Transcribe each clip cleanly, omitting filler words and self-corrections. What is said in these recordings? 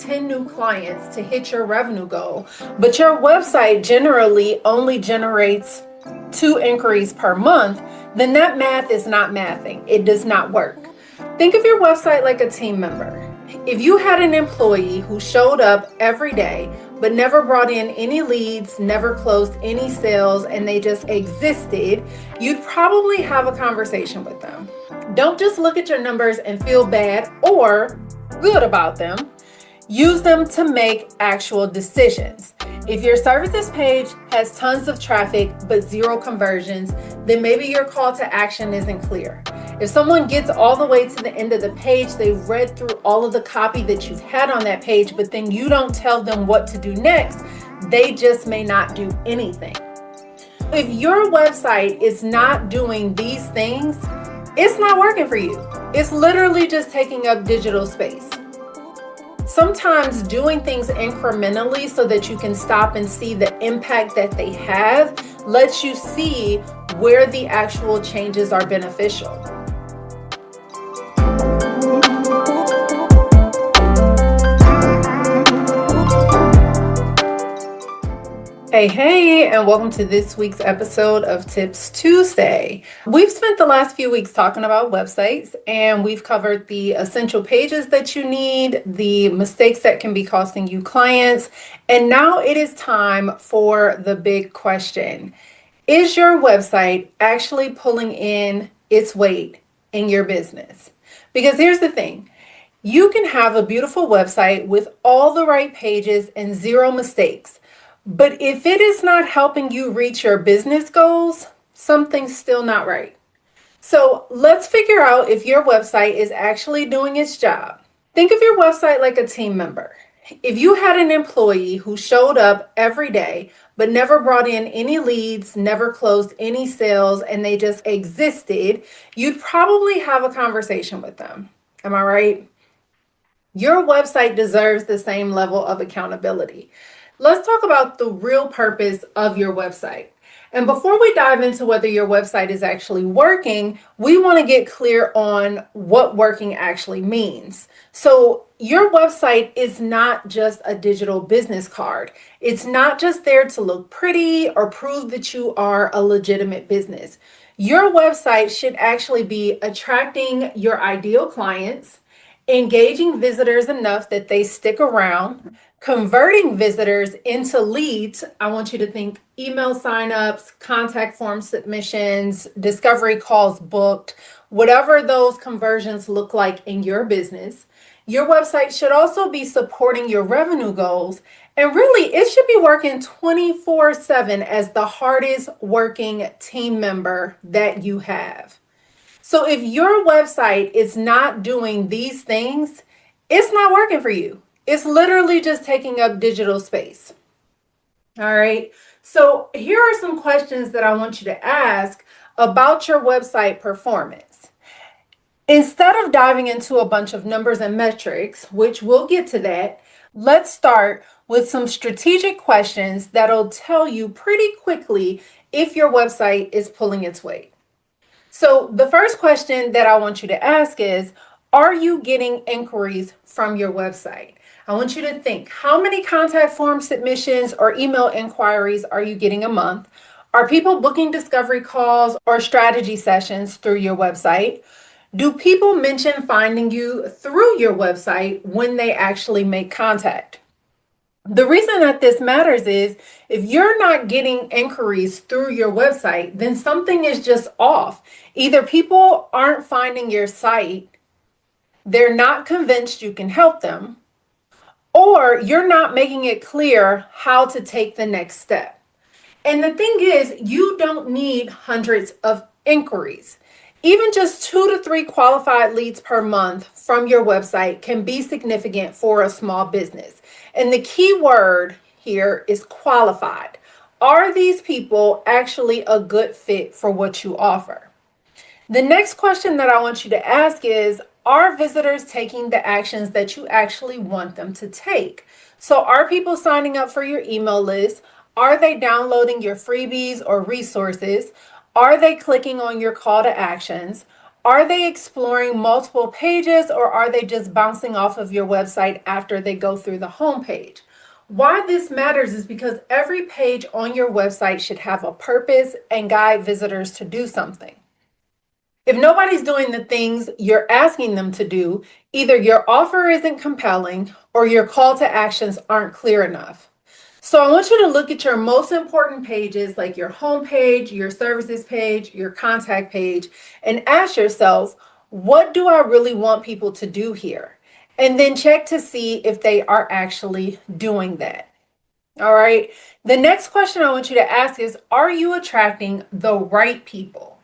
10 new clients to hit your revenue goal, but your website generally only generates 2 inquiries per month, then that math is not mathing. It does not work. Think of your website like a team member. If you had an employee who showed up every day but never brought in any leads, never closed any sales, and they just existed, you'd probably have a conversation with them. Don't just look at your numbers and feel bad or good about them. Use them to make actual decisions. If your services page has tons of traffic but 0 conversions, then maybe your call to action isn't clear. If someone gets all the way to the end of the page, they've read through all of the copy that you've had on that page, but then you don't tell them what to do next, they just may not do anything. If your website is not doing these things, it's not working for you. It's literally just taking up digital space. Sometimes doing things incrementally so that you can stop and see the impact that they have lets you see where the actual changes are beneficial. Hey, and welcome to this week's episode of Tips Tuesday. We've spent the last few weeks talking about websites, and we've covered the essential pages that you need, the mistakes that can be costing you clients, and now it is time for the big question. Is your website actually pulling in its weight in your business? Because here's the thing. You can have a beautiful website with all the right pages and 0 mistakes. But if it is not helping you reach your business goals, something's still not right. So let's figure out if your website is actually doing its job. Think of your website like a team member. If you had an employee who showed up every day, but never brought in any leads, never closed any sales, and they just existed, you'd probably have a conversation with them. Am I right? Your website deserves the same level of accountability. Let's talk about the real purpose of your website. And before we dive into whether your website is actually working, we want to get clear on what working actually means. So your website is not just a digital business card. It's not just there to look pretty or prove that you are a legitimate business. Your website should actually be attracting your ideal clients, engaging visitors enough that they stick around, converting visitors into leads. I want you to think email signups, contact form submissions, discovery calls booked, whatever those conversions look like in your business. Your website should also be supporting your revenue goals. And really, it should be working 24/7 as the hardest working team member that you have. So if your website is not doing these things, it's not working for you. It's literally just taking up digital space. All right. So here are some questions that I want you to ask about your website performance. Instead of diving into a bunch of numbers and metrics, which we'll get to that, let's start with some strategic questions that'll tell you pretty quickly if your website is pulling its weight. So the first question that I want you to ask is, are you getting inquiries from your website? I want you to think, how many contact form submissions or email inquiries are you getting a month? Are people booking discovery calls or strategy sessions through your website? Do people mention finding you through your website when they actually make contact? The reason that this matters is if you're not getting inquiries through your website, then something is just off. Either people aren't finding your site, they're not convinced you can help them, or you're not making it clear how to take the next step. And the thing is, you don't need hundreds of inquiries. Even just 2 to 3 qualified leads per month from your website can be significant for a small business. And the key word here is qualified. Are these people actually a good fit for what you offer? The next question that I want you to ask is, are visitors taking the actions that you actually want them to take? So are people signing up for your email list? Are they downloading your freebies or resources? Are they clicking on your call to actions? Are they exploring multiple pages, or are they just bouncing off of your website after they go through the home page? Why this matters is because every page on your website should have a purpose and guide visitors to do something. If nobody's doing the things you're asking them to do, either your offer isn't compelling or your call to actions aren't clear enough. So I want you to look at your most important pages, like your home page, your services page, your contact page, and ask yourself, what do I really want people to do here? And then check to see if they are actually doing that. All right. The next question I want you to ask is, are you attracting the right people?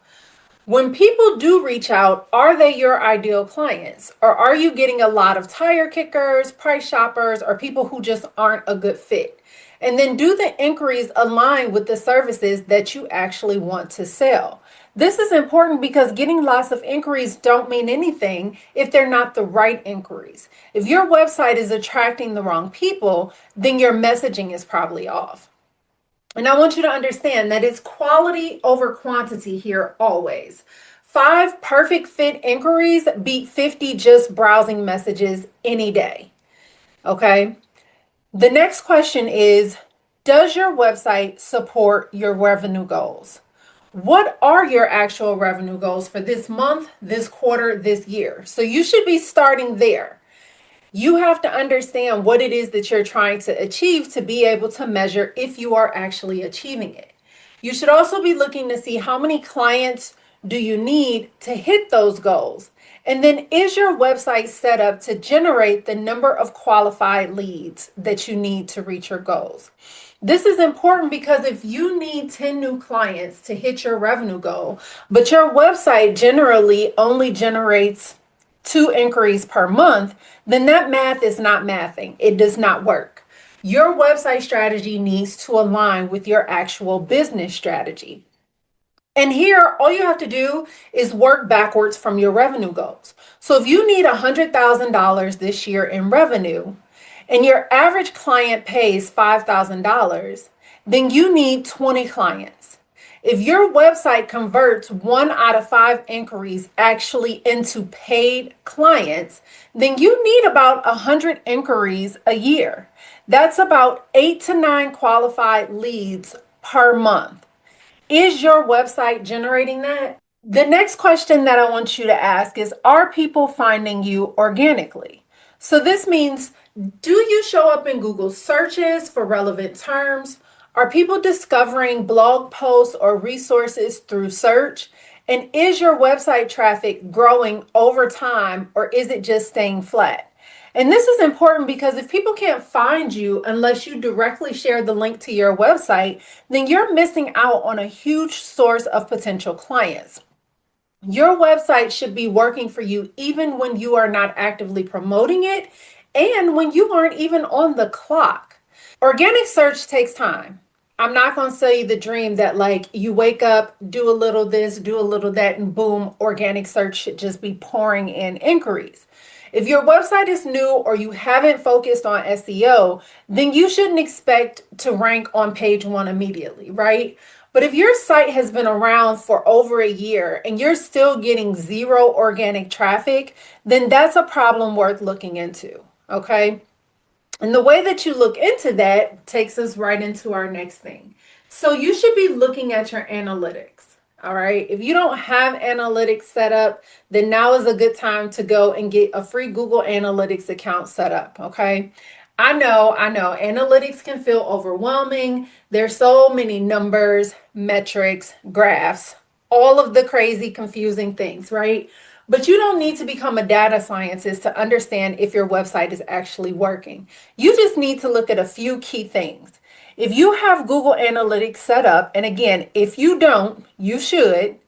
When people do reach out, are they your ideal clients? Or are you getting a lot of tire kickers, price shoppers, or people who just aren't a good fit? And then do the inquiries align with the services that you actually want to sell? This is important because getting lots of inquiries don't mean anything if they're not the right inquiries. If your website is attracting the wrong people, then your messaging is probably off. And I want you to understand that it's quality over quantity here always. 5 perfect fit inquiries beat 50 just browsing messages any day. Okay. The next question is, does your website support your revenue goals? What are your actual revenue goals for this month, this quarter, this year? So you should be starting there. You have to understand what it is that you're trying to achieve to be able to measure if you are actually achieving it. You should also be looking to see how many clients do you need to hit those goals. And then is your website set up to generate the number of qualified leads that you need to reach your goals? This is important because if you need 10 new clients to hit your revenue goal, but your website generally only generates 2 inquiries per month, then that math is not mathing. It does not work. Your website strategy needs to align with your actual business strategy. And here, all you have to do is work backwards from your revenue goals. So if you need $100,000 this year in revenue, and your average client pays $5,000, then you need 20 clients. If your website converts 1 out of 5 inquiries actually into paid clients, then you need about 100 inquiries a year. That's about 8 to 9 qualified leads per month. Is your website generating that? The next question that I want you to ask is, are people finding you organically? So this means, do you show up in Google searches for relevant terms? Are people discovering blog posts or resources through search? And is your website traffic growing over time, or is it just staying flat? And this is important because if people can't find you unless you directly share the link to your website, then you're missing out on a huge source of potential clients. Your website should be working for you even when you are not actively promoting it and when you aren't even on the clock. Organic search takes time. I'm not going to sell you the dream that like you wake up, do a little this, do a little that, and boom, organic search should just be pouring in inquiries. If your website is new or you haven't focused on SEO, then you shouldn't expect to rank on page 1 immediately, right? But if your site has been around for over a year and you're still getting 0 organic traffic, then that's a problem worth looking into, okay? And the way that you look into that takes us right into our next thing. So you should be looking at your analytics. All right. If you don't have analytics set up, then now is a good time to go and get a free Google Analytics account set up. Okay. I know, analytics can feel overwhelming. There's so many numbers, metrics, graphs, all of the crazy, confusing things, right? But you don't need to become a data scientist to understand if your website is actually working. You just need to look at a few key things. If you have Google Analytics set up, and again, if you don't, you should,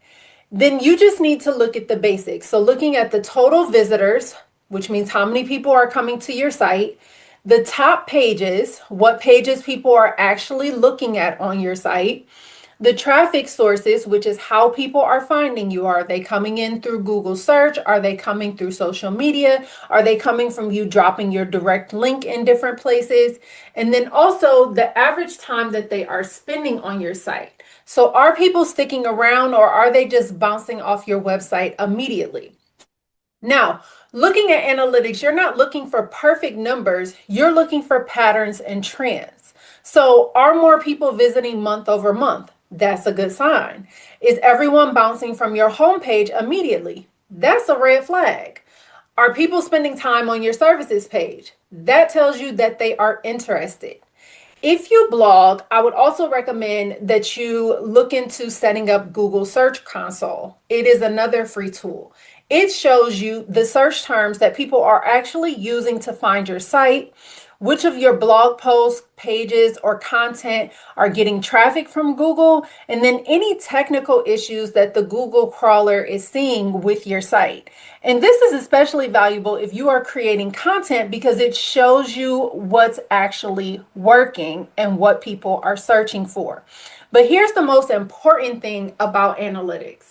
then you just need to look at the basics. So looking at the total visitors, which means how many people are coming to your site, the top pages, what pages people are actually looking at on your site, The traffic sources, which is how people are finding you. Are they coming in through Google search? Are they coming through social media? Are they coming from you dropping your direct link in different places? And then also the average time that they are spending on your site. So are people sticking around, or are they just bouncing off your website immediately? Now, looking at analytics, you're not looking for perfect numbers, you're looking for patterns and trends. So, are more people visiting month over month? That's a good sign. Is everyone bouncing from your homepage immediately? That's a red flag. Are people spending time on your services page? That tells you that they are interested. If you blog, I would also recommend that you look into setting up Google Search Console. It is another free tool. It shows you the search terms that people are actually using to find your site, which of your blog posts, pages, or content are getting traffic from Google, and then any technical issues that the Google crawler is seeing with your site. And this is especially valuable if you are creating content because it shows you what's actually working and what people are searching for. But here's the most important thing about analytics.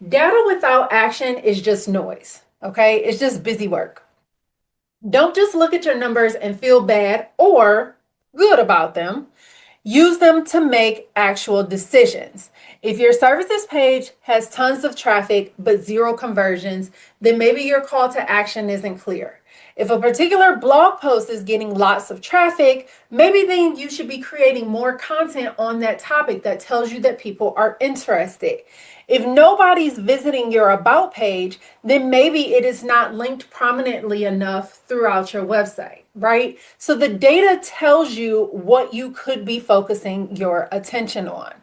Data without action is just noise, okay? It's just busy work. Don't just look at your numbers and feel bad or good about them. Use them to make actual decisions. If your services page has tons of traffic but zero conversions, then maybe your call to action isn't clear. If a particular blog post is getting lots of traffic, maybe then you should be creating more content on that topic that tells you that people are interested. If nobody's visiting your about page, then maybe it is not linked prominently enough throughout your website, right? So the data tells you what you could be focusing your attention on.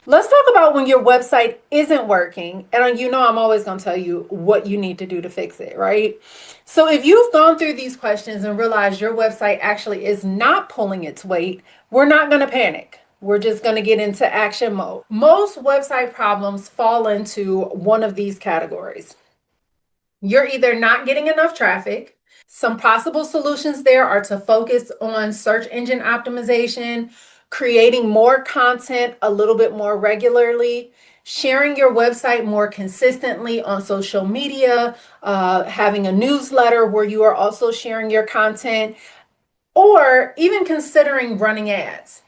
Let's talk about when your website isn't working. And you know, I'm always going to tell you what you need to do to fix it, right? So if you've gone through these questions and realized your website actually is not pulling its weight, we're not going to panic. We're just going to get into action mode. Most website problems fall into one of these categories. You're either not getting enough traffic. Some possible solutions there are to focus on search engine optimization, creating more content a little bit more regularly, sharing your website more consistently on social media, having a newsletter where you are also sharing your content, or even considering running ads.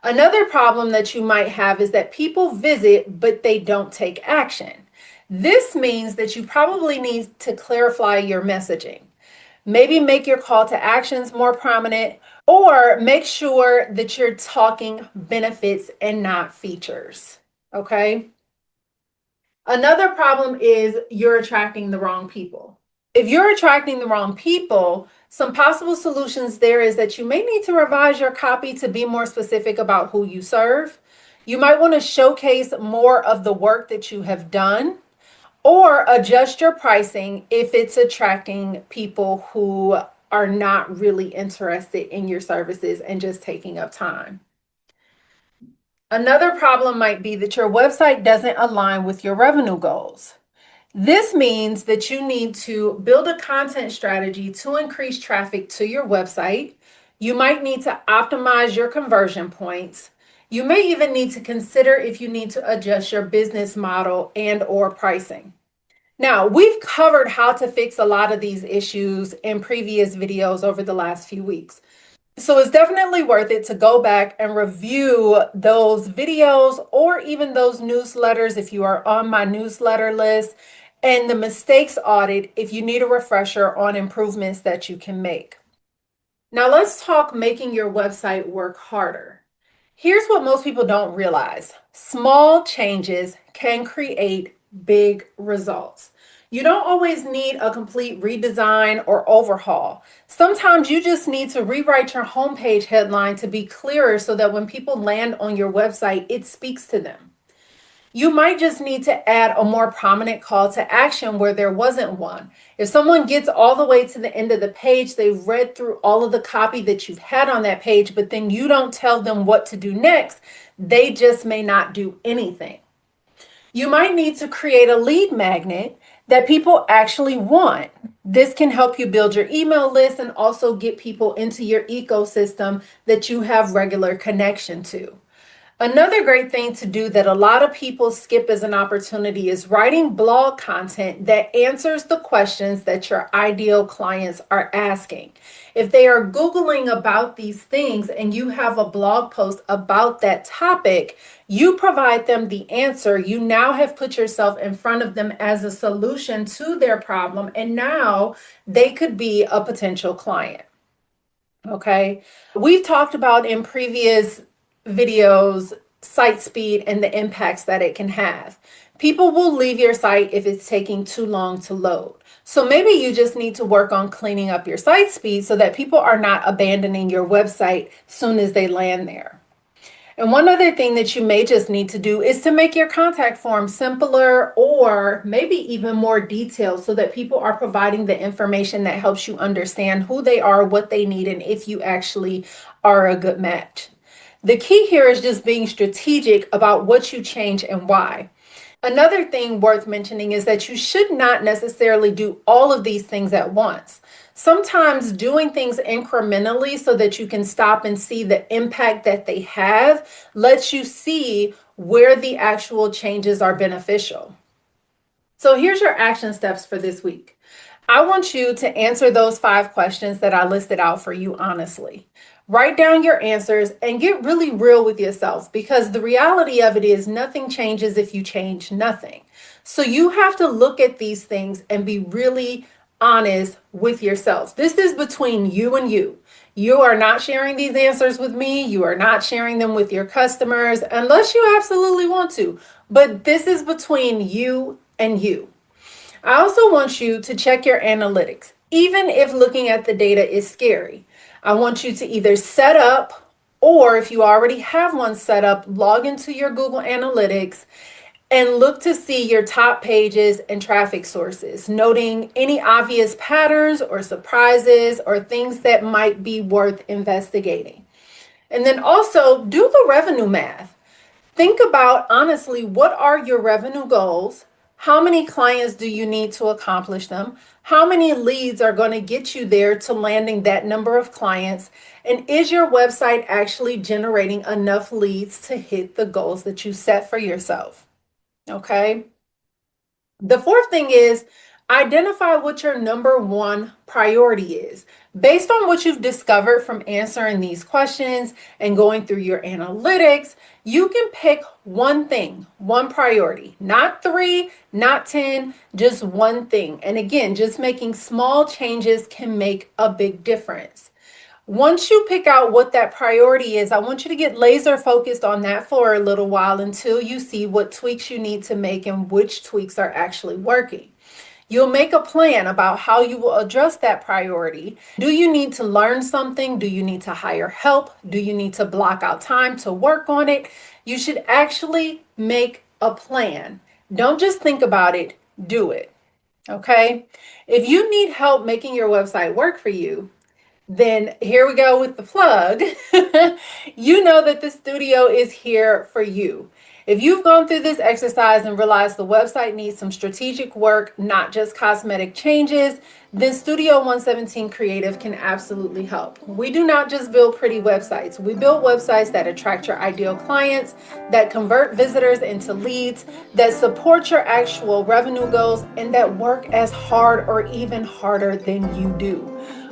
Another problem that you might have is that people visit, but they don't take action. This means that you probably need to clarify your messaging. Maybe make your call to actions more prominent, or make sure that you're talking benefits and not features. Okay. Another problem is you're attracting the wrong people. If you're attracting the wrong people, some possible solutions there is that you may need to revise your copy to be more specific about who you serve. You might want to showcase more of the work that you have done, or adjust your pricing if it's attracting people who are not really interested in your services and just taking up time. Another problem might be that your website doesn't align with your revenue goals. This means that you need to build a content strategy to increase traffic to your website. You might need to optimize your conversion points. You may even need to consider if you need to adjust your business model and or pricing. Now, we've covered how to fix a lot of these issues in previous videos over the last few weeks. So it's definitely worth it to go back and review those videos or even those newsletters if you are on my newsletter list, and the mistakes audit if you need a refresher on improvements that you can make. Now let's talk making your website work harder. Here's what most people don't realize. Small changes can create big results. You don't always need a complete redesign or overhaul. Sometimes you just need to rewrite your homepage headline to be clearer so that when people land on your website, it speaks to them. You might just need to add a more prominent call to action where there wasn't one. If someone gets all the way to the end of the page, they've read through all of the copy that you've had on that page, but then you don't tell them what to do next, they just may not do anything. You might need to create a lead magnet that people actually want. This can help you build your email list and also get people into your ecosystem that you have regular connection to. Another great thing to do that a lot of people skip as an opportunity is writing blog content that answers the questions that your ideal clients are asking. If they are Googling about these things and you have a blog post about that topic, you provide them the answer. You now have put yourself in front of them as a solution to their problem, and now they could be a potential client. Okay. We've talked about in previous videos site speed and the impacts that it can have. People will leave your site if it's taking too long to load. So maybe you just need to work on cleaning up your site speed so that people are not abandoning your website soon as they land there. And one other thing that you may just need to do is to make your contact form simpler or maybe even more detailed so that people are providing the information that helps you understand who they are, what they need, and if you actually are a good match. The key here is just being strategic about what you change and why. Another thing worth mentioning is that you should not necessarily do all of these things at once. Sometimes doing things incrementally so that you can stop and see the impact that they have lets you see where the actual changes are beneficial. So here's your action steps for this week. I want you to answer those 5 questions that I listed out for you honestly. Write down your answers and get really real with yourself, because the reality of it is nothing changes if you change nothing. So you have to look at these things and be really honest with yourself. This is between you and you. You are not sharing these answers with me. You are not sharing them with your customers unless you absolutely want to. But this is between you and you. I also want you to check your analytics, even if looking at the data is scary. I want you to either set up, or if you already have one set up, log into your Google Analytics and look to see your top pages and traffic sources, noting any obvious patterns or surprises or things that might be worth investigating. And then also do the revenue math. Think about honestly, what are your revenue goals? How many clients do you need to accomplish them? How many leads are going to get you there to landing that number of clients? And is your website actually generating enough leads to hit the goals that you set for yourself? Okay. The fourth thing is identify what your number one priority is. Based on what you've discovered from answering these questions and going through your analytics, you can pick one thing, one priority, not 3, not 10, just one thing. And again, just making small changes can make a big difference. Once you pick out what that priority is, I want you to get laser focused on that for a little while until you see what tweaks you need to make and which tweaks are actually working. You'll make a plan about how you will address that priority. Do you need to learn something? Do you need to hire help? Do you need to block out time to work on it? You should actually make a plan. Don't just think about it, do it. Okay? If you need help making your website work for you, then here we go with the plug. You know that the studio is here for you. If you've gone through this exercise and realized the website needs some strategic work, not just cosmetic changes, then Studio117 Creative can absolutely help. We do not just build pretty websites. We build websites that attract your ideal clients, that convert visitors into leads, that support your actual revenue goals, and that work as hard or even harder than you do.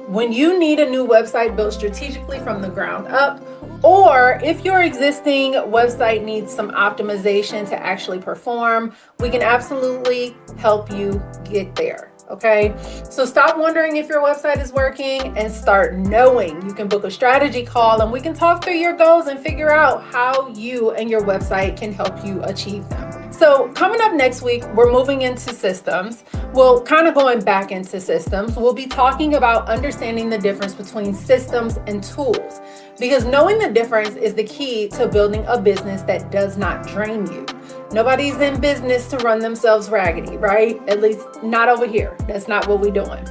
When you need a new website built strategically from the ground up, or if your existing website needs some optimization to actually perform, we can absolutely help you get there. Okay, so stop wondering if your website is working and start knowing. You can book a strategy call and we can talk through your goals and figure out how you and your website can help you achieve them. So coming up next week, we're moving into systems. Well, kind of going back into systems, we'll be talking about understanding the difference between systems and tools, because knowing the difference is the key to building a business that does not drain you. Nobody's in business to run themselves raggedy, right? At least not over here. That's not what we're doing.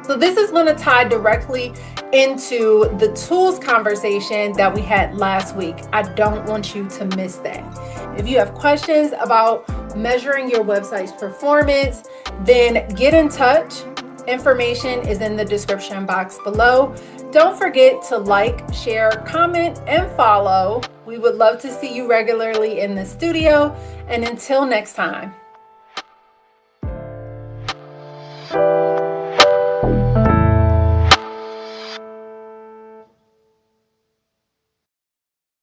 So this is going to tie directly into the tools conversation that we had last week. I don't want you to miss that. If you have questions about measuring your website's performance, then get in touch. Information is in the description box below. Don't forget to like, share, comment, and follow. We would love to see you regularly in the studio. And until next time.